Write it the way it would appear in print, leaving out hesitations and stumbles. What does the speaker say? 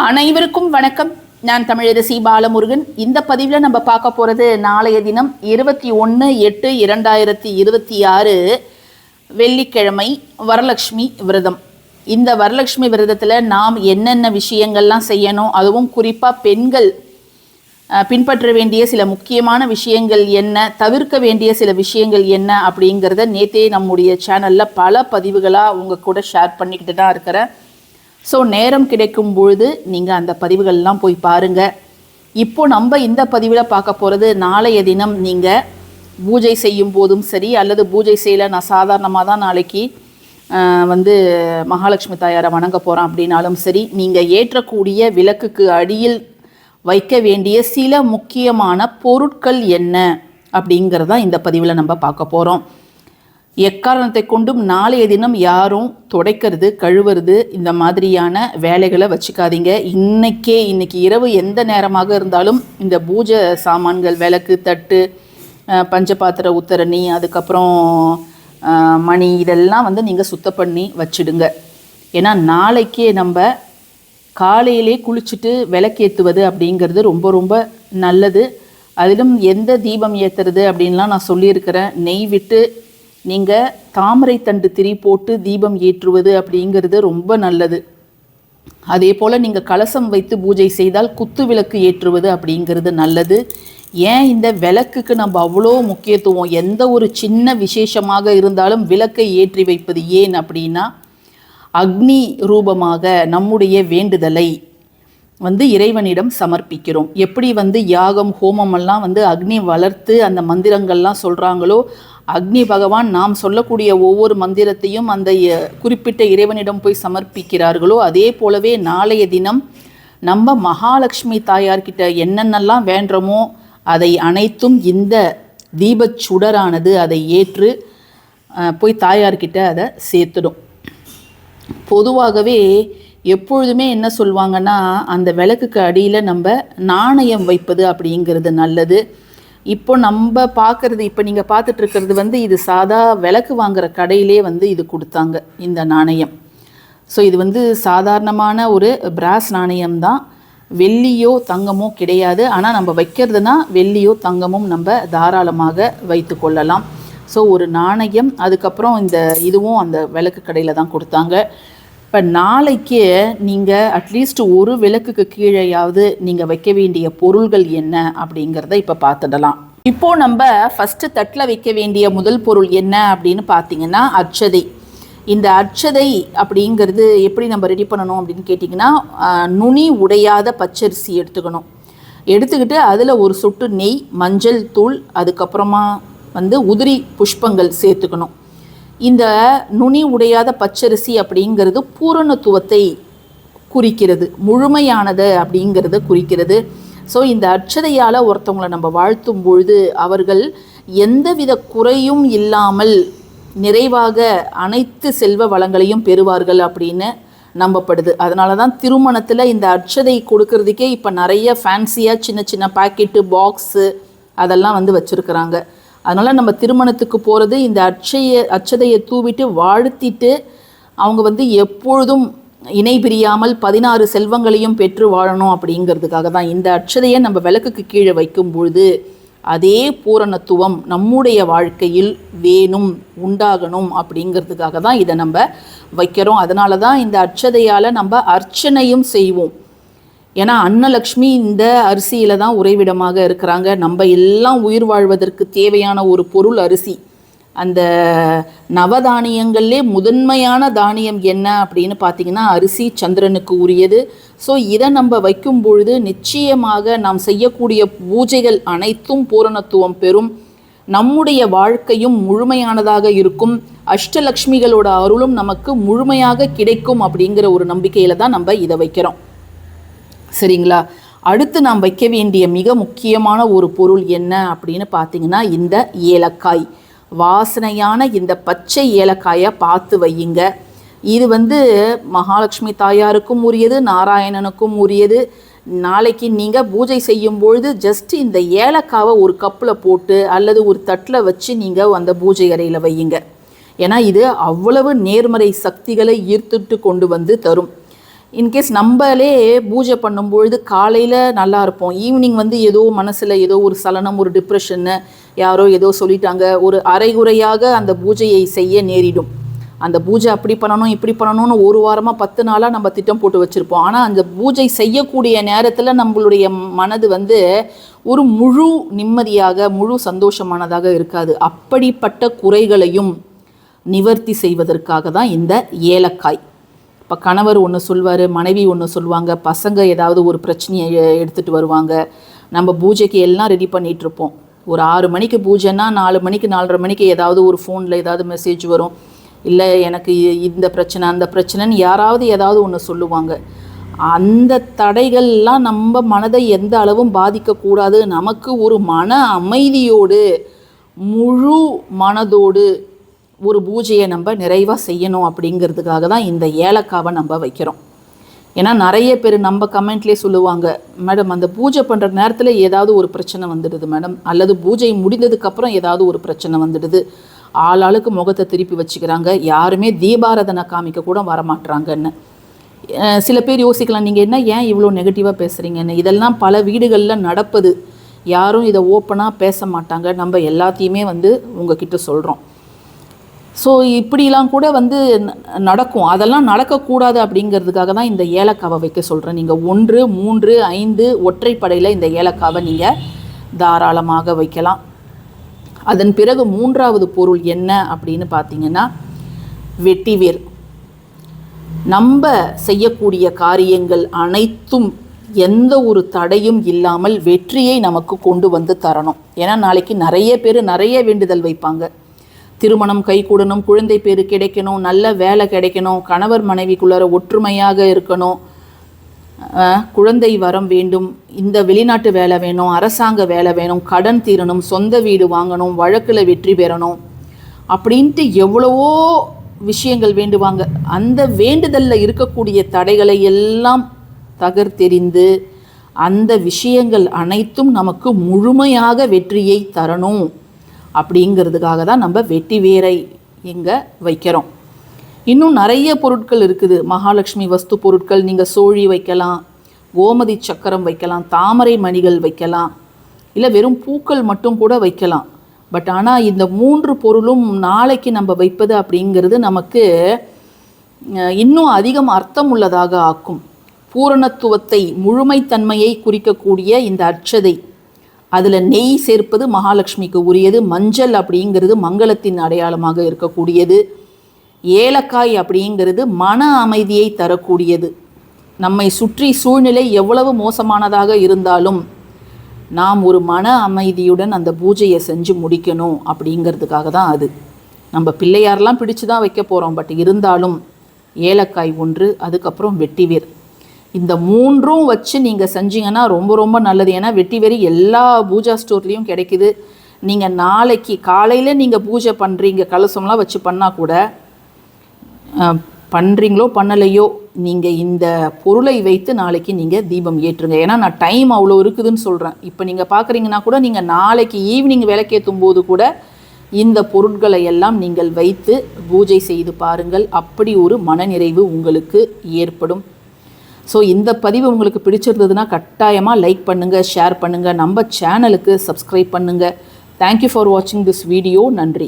அனைவருக்கும் வணக்கம். நான் தமிழரசி பாலமுருகன். இந்த பதிவில் நம்ம பார்க்க போகிறது நாளைய தினம் 21/8/2026 வெள்ளிக்கிழமை வரலட்சுமி விரதம். இந்த வரலட்சுமி விரதத்தில் நாம் என்னென்ன விஷயங்கள்லாம் செய்யணும், அதுவும் குறிப்பாக பெண்கள் பின்பற்ற வேண்டிய சில முக்கியமான விஷயங்கள் என்ன, தவிர்க்க வேண்டிய சில விஷயங்கள் என்ன அப்படிங்கிறத நேற்றே நம்முடைய சேனலில் பல பதிவுகளாக உங்கள் கூட ஷேர் பண்ணிக்கிட்டு தான் இருக்கிறேன். ஸோ நேரம் கிடைக்கும் பொழுது நீங்கள் அந்த பதிவுகள்லாம் போய் பாருங்கள். இப்போது நம்ம இந்த பதிவில் பார்க்க போகிறது, நாளைய தினம் நீங்கள் பூஜை செய்யும் போதும் சரி, அல்லது பூஜை செய்யலை, நான் சாதாரணமாக தான் நாளைக்கு மகாலட்சுமி தாயாரை வணங்க போகிறேன் அப்படின்னாலும் சரி, நீங்கள் ஏற்றக்கூடிய விளக்குக்கு அடியில் வைக்க வேண்டிய சில முக்கியமான பொருட்கள் என்ன அப்படிங்கிறதான் இந்த பதிவில் நம்ம பார்க்க போகிறோம். எக்காரணத்தை கொண்டும் நாளைய தினம் யாரும் துடைக்கிறது, கழுவுறது இந்த மாதிரியான வேலைகளை வச்சுக்காதீங்க. இன்னைக்கு இரவு எந்த நேரமாக இருந்தாலும் இந்த பூஜை சாமான்கள், விளக்கு, தட்டு, பஞ்சபாத்திர உத்தரணி, அதுக்கப்புறம் மணி, இதெல்லாம் நீங்கள் சுத்தம் பண்ணி வச்சுடுங்க. ஏன்னா நாளைக்கே நம்ம காலையிலே குளிச்சுட்டு விளக்கேற்றுவது அப்படிங்கிறது ரொம்ப ரொம்ப நல்லது. அதிலும் எந்த தீபம் ஏற்றுறது அப்படின்லாம் நான் சொல்லியிருக்கிறேன். நெய் விட்டு நீங்கள் தாமரை தண்டு திரி போட்டு தீபம் ஏற்றுவது அப்படிங்கிறது ரொம்ப நல்லது. அதே போல் நீங்கள் கலசம் வைத்து பூஜை செய்தால் குத்து விளக்கு ஏற்றுவது அப்படிங்கிறது நல்லது. ஏன் இந்த விளக்குக்கு நம்ம அவ்வளோ முக்கியத்துவம், எந்த ஒரு சின்ன விசேஷமாக இருந்தாலும் விளக்கை ஏற்றி வைப்பது ஏன் அப்படின்னா, அக்னி ரூபமாக நம்முடைய வேண்டுதலை இறைவனிடம் சமர்ப்பிக்கிறோம். எப்படி யாகம் ஹோமமெல்லாம் அக்னி வளர்த்து அந்த மந்திரங்கள்லாம் சொல்கிறாங்களோ, அக்னி பகவான் நாம் சொல்லக்கூடிய ஒவ்வொரு மந்திரத்தையும் அந்த குறிப்பிட்ட இறைவனிடம் போய் சமர்ப்பிக்கிறார்களோ, அதே போலவே நாளைய தினம் நம்ம மகாலட்சுமி தாயார்கிட்ட என்னென்னலாம் வேண்டுமோ அதை அனைத்தும் இந்த தீபச்சுடரானது அதை ஏற்று போய் தாயார்கிட்ட அதை சேர்த்துடும். பொதுவாகவே எப்பொழுதுமே என்ன சொல்லுவாங்கன்னா, அந்த விளக்குக்கு அடியில் நம்ம நாணயம் வைப்பது அப்படிங்கிறது நல்லது. இப்போ நம்ம பார்க்குறது, இப்போ நீங்கள் பார்த்துட்ருக்கிறது இது சாதா விளக்கு வாங்குகிற கடையிலே இது கொடுத்தாங்க இந்த நாணயம். ஸோ இது சாதாரணமான ஒரு பிராஸ் நாணயம்தான், வெள்ளியோ தங்கமோ கிடையாது. ஆனால் நம்ம வைக்கிறதுனா வெள்ளியோ தங்கமும் நம்ம தாராளமாக வைத்து கொள்ளலாம். ஸோ ஒரு நாணயம், அதுக்கப்புறம் இதுவும் அந்த விளக்கு கடையில் தான் கொடுத்தாங்க. இப்போ நாளைக்கு நீங்கள் அட்லீஸ்ட் ஒரு விளக்குக்கு கீழேயாவது நீங்கள் வைக்க வேண்டிய பொருள்கள் என்ன அப்படிங்கிறத இப்போ பார்த்துடலாம். இப்போது நம்ம ஃபஸ்ட்டு தட்டில் வைக்க வேண்டிய முதல் பொருள் என்ன அப்படின்னு பார்த்தீங்கன்னா அட்சதை. இந்த அட்சதை அப்படிங்கிறது எப்படி நம்ம ரெடி பண்ணணும் அப்படின்னு கேட்டிங்கன்னா, நுனி உடையாத பச்சரிசி எடுத்துக்கிட்டு அதில் ஒரு சொட்டு நெய், மஞ்சள் தூள், அதுக்கப்புறமா உதிரி புஷ்பங்கள் சேர்த்துக்கணும். இந்த நுனி உடையாத பச்சரிசி அப்படிங்கிறது பூரணத்துவத்தை குறிக்கிறது, முழுமையானது அப்படிங்கிறத குறிக்கிறது. ஸோ இந்த அட்சதையால் ஒருத்தவங்களை நம்ம வாழ்த்தும் பொழுது அவர்கள் எந்தவித குறையும் இல்லாமல் நிறைவாக அனைத்து செல்வ வளங்களையும் பெறுவார்கள் அப்படின்னு நம்பப்படுது. அதனால தான் திருமணத்தில் இந்த அட்சதை கொடுக்கறதுக்கே இப்போ நிறைய ஃபேன்சியாக சின்ன சின்ன பாக்கெட்டு, பாக்ஸு அதெல்லாம் வச்சுருக்குறாங்க. அதனால் நம்ம திருமணத்துக்கு போகிறது இந்த அட்சதையை தூவிட்டு வாழ்த்திட்டு அவங்க எப்பொழுதும் இணை பிரியாமல் 16 செல்வங்களையும் பெற்று வாழணும் அப்படிங்கிறதுக்காக தான் இந்த அட்சதையை நம்ம விளக்குக்கு கீழே வைக்கும் பொழுது அதே பூரணத்துவம் நம்முடைய வாழ்க்கையில் வேணும், உண்டாகணும் அப்படிங்கிறதுக்காக தான் இதை நம்ம வைக்கிறோம். அதனால தான் இந்த அட்சதையால் நம்ம அர்ச்சனையும் செய்வோம். ஏன்னா அன்னலக்ஷ்மி இந்த அரிசியில் தான் உறைவிடமாக இருக்கிறாங்க. நம்ம எல்லாம் உயிர் வாழ்வதற்கு தேவையான ஒரு பொருள் அரிசி. அந்த நவதானியங்கள்லே முதன்மையான தானியம் என்ன அப்படின்னு பார்த்திங்கன்னா அரிசி, சந்திரனுக்கு உரியது. ஸோ இதை நம்ம வைக்கும் பொழுது நிச்சயமாக நாம் செய்யக்கூடிய பூஜைகள் அனைத்தும் பூரணத்துவம் பெறும், நம்முடைய வாழ்க்கையும் முழுமையானதாக இருக்கும், அஷ்டலக்ஷ்மிகளோட அருளும் நமக்கு முழுமையாக கிடைக்கும் அப்படிங்கிற ஒரு நம்பிக்கையில் தான் நம்ம இதை வைக்கிறோம். சரிங்களா? அடுத்து நாம் வைக்க வேண்டிய மிக முக்கியமான ஒரு பொருள் என்ன அப்படின்னு பார்த்தீங்கன்னா இந்த ஏலக்காய். வாசனையான இந்த பச்சை ஏலக்காயை பார்த்து வையுங்க. இது மகாலட்சுமி தாயாருக்கும் உரியது, நாராயணனுக்கும் உரியது. நாளைக்கு நீங்கள் பூஜை செய்யும் பொழுது ஜஸ்ட் இந்த ஏலக்காவை ஒரு கப்பில் போட்டு அல்லது ஒரு தட்டில் வச்சு நீங்கள் அந்த பூஜை அறையில் வையுங்க. ஏன்னா இது அவ்வளவு நேர்மறை சக்திகளை ஈர்த்துட்டு கொண்டு தரும். இன்கேஸ் நம்மளே பூஜை பண்ணும்பொழுது காலையில் நல்லா இருப்போம், ஈவினிங் வந்து ஏதோ மனசில் ஏதோ ஒரு சலனம், ஒரு டிப்ரெஷன்னு, யாரோ ஏதோ சொல்லிட்டாங்க, ஒரு அரைகுறையாக அந்த பூஜையை செய்ய நேரிடும். அந்த பூஜை அப்படி பண்ணணும் இப்படி பண்ணணும்னு ஒரு வாரமாக 10 நாளாக நம்ம திட்டம் போட்டு வச்சுருப்போம். ஆனால் அந்த பூஜை செய்யக்கூடிய நேரத்தில் நம்மளுடைய மனது வந்து ஒரு முழு நிம்மதியாக முழு சந்தோஷமானதாக இருக்காது. அப்படிப்பட்ட குறைகளையும் நிவர்த்தி செய்வதற்காக தான் இந்த ஏலக்காய். இப்போ கணவர் ஒன்று சொல்வார், மனைவி ஒன்று சொல்லுவாங்க, பசங்க ஏதாவது ஒரு பிரச்சனையை எடுத்துகிட்டு வருவாங்க. நம்ம பூஜைக்கு எல்லாம் ரெடி பண்ணிகிட்ருப்போம். ஒரு 6 மணிக்கு பூஜைன்னா 4 மணிக்கு 4:30 மணிக்கு ஏதாவது ஒரு ஃபோனில் ஏதாவது மெசேஜ் வரும், இல்லை எனக்கு இந்த பிரச்சனை அந்த பிரச்சனைன்னு யாராவது ஏதாவது ஒன்று சொல்லுவாங்க. அந்த தடைகள்லாம் நம்ம மனதை எந்த அளவும் பாதிக்கக்கூடாது. நமக்கு ஒரு மன அமைதியோடு முழு மனதோடு ஒரு பூஜையை நம்ம நிறைவாக செய்யணும். அப்படிங்கிறதுக்காக தான் இந்த ஏலக்காவை நம்ம வைக்கிறோம். ஏன்னா நிறைய பேர் நம்ம கமெண்ட்லேயே சொல்லுவாங்க, மேடம் அந்த பூஜை பண்ணுற நேரத்தில் ஏதாவது ஒரு பிரச்சனை வந்துடுது மேடம், அல்லது பூஜை முடிந்ததுக்கப்புறம் ஏதாவது ஒரு பிரச்சனை வந்துடுது, ஆளாளுக்கு முகத்தை திருப்பி வச்சுக்கிறாங்க, யாருமே தீபாராதனை காமிக்க கூட வரமாட்றாங்கன்னு. சில பேர் யோசிக்கலாம், நீங்கள் என்ன ஏன் இவ்வளோ நெகட்டிவாக பேசுகிறீங்கன்னு. இதெல்லாம் பல வீடுகளில் நடப்பது, யாரும் இதை ஓப்பனாக பேச மாட்டாங்க. நம்ம எல்லாத்தையுமே வந்து உங்ககிட்ட சொல்கிறோம். ஸோ இப்படிலாம் கூட வந்து நடக்கும். அதெல்லாம் நடக்கக்கூடாது அப்படிங்கிறதுக்காக தான் இந்த ஏலக்காவை வைக்க சொல்கிறேன். நீங்கள் 1, 3, 5 ஒற்றைப்படையில் இந்த ஏலக்காவை நீங்கள் தாராளமாக வைக்கலாம். அதன் பிறகு 3வது பொருள் என்ன அப்படின்னு பார்த்தீங்கன்னா வெட்டிவேர். நம்ம செய்யக்கூடிய காரியங்கள் அனைத்தும் எந்த ஒரு தடையும் இல்லாமல் வெற்றியை நமக்கு கொண்டு வந்து தரணும். ஏன்னா நாளைக்கு நிறைய பேர் நிறைய வேண்டுதல் வைப்பாங்க. திருமணம் கைகூடணும், குழந்தை பேர் கிடைக்கணும், நல்ல வேலை கிடைக்கணும், கணவர் மனைவிக்குள்ளார ஒற்றுமையாக இருக்கணும், குழந்தை வரம் வேண்டும், இந்த வெளிநாட்டு வேலை வேணும், அரசாங்க வேலை வேணும், கடன் தீரணும், சொந்த வீடு வாங்கணும், வழக்கில் வெற்றி பெறணும் அப்படின்ட்டு எவ்வளவோ விஷயங்கள் வேண்டுவாங்க. அந்த வேண்டுதலில் இருக்கக்கூடிய தடைகளை எல்லாம் தகர்த்தெறிந்து அந்த விஷயங்கள் அனைத்தும் நமக்கு முழுமையாக வெற்றியை தரணும். அப்படிங்கிறதுக்காக தான் நம்ம வெட்டி வேரை இங்கே வைக்கிறோம். இன்னும் நிறைய பொருட்கள் இருக்குது. மகாலட்சுமி வஸ்து பொருட்கள், நீங்கள் சோழி வைக்கலாம், கோமதி சக்கரம் வைக்கலாம், தாமரை மணிகள் வைக்கலாம், இல்லை வெறும் பூக்கள் மட்டும் கூட வைக்கலாம். பட் ஆனால் இந்த 3 பொருளும் நாளைக்கு நம்ம வைப்பது அப்படிங்கிறது நமக்கு இன்னும் அதிகம் அர்த்தம் உள்ளதாக ஆக்கும். பூரணத்துவத்தை முழுமைத்தன்மையை குறிக்கக்கூடிய இந்த அட்சதை, அதில் நெய் சேர்ப்பது மகாலட்சுமிக்கு உரியது, மஞ்சள் அப்படிங்கிறது மங்களத்தின் அடையாளமாக இருக்கக்கூடியது, ஏலக்காய் அப்படிங்கிறது மன அமைதியை தரக்கூடியது. நம்மை சுற்றி சூழ்நிலை எவ்வளவு மோசமானதாக இருந்தாலும் நாம் ஒரு மன அமைதியுடன் அந்த பூஜையை செஞ்சு முடிக்கணும் அப்படிங்கிறதுக்காக தான் அது. நம்ம பிள்ளையாரெலாம் பிடிச்சு தான் வைக்க போகிறோம். பட் இருந்தாலும் ஏலக்காய் 1, அதுக்கப்புறம் வெட்டிவேர், இந்த 3ம் வச்சு நீங்கள் செஞ்சீங்கன்னா ரொம்ப ரொம்ப நல்லது. ஏன்னா வெட்டிவேர் எல்லா பூஜா ஸ்டோர்லேயும் கிடைக்குது. நீங்கள் நாளைக்கு காலையில் நீங்கள் பூஜை பண்ணுறீங்க, கலசம்லாம் வச்சு பண்ணால் கூட, பண்ணுறீங்களோ பண்ணலையோ, நீங்கள் இந்த பொருளை வைத்து நாளைக்கு நீங்கள் தீபம் ஏற்றுங்க. ஏன்னா நான் டைம் அவ்வளோ இருக்குதுன்னு சொல்கிறேன். இப்போ நீங்கள் பார்க்குறீங்கன்னா கூட நீங்கள் நாளைக்கு ஈவினிங் விளக்கேற்றும் போது கூட இந்த பொருட்களை எல்லாம் நீங்கள் வைத்து பூஜை செய்து பாருங்கள். அப்படி ஒரு மனநிறைவு உங்களுக்கு ஏற்படும். ஸோ இந்த பதிவு உங்களுக்கு பிடிச்சிருந்ததுன்னா கட்டாயமாக லைக் பண்ணுங்கள், ஷேர் பண்ணுங்கள், நம்ம சேனலுக்கு சப்ஸ்கிரைப் பண்ணுங்கள். தேங்க்யூ ஃபார் வாட்சிங் திஸ் வீடியோ. நன்றி.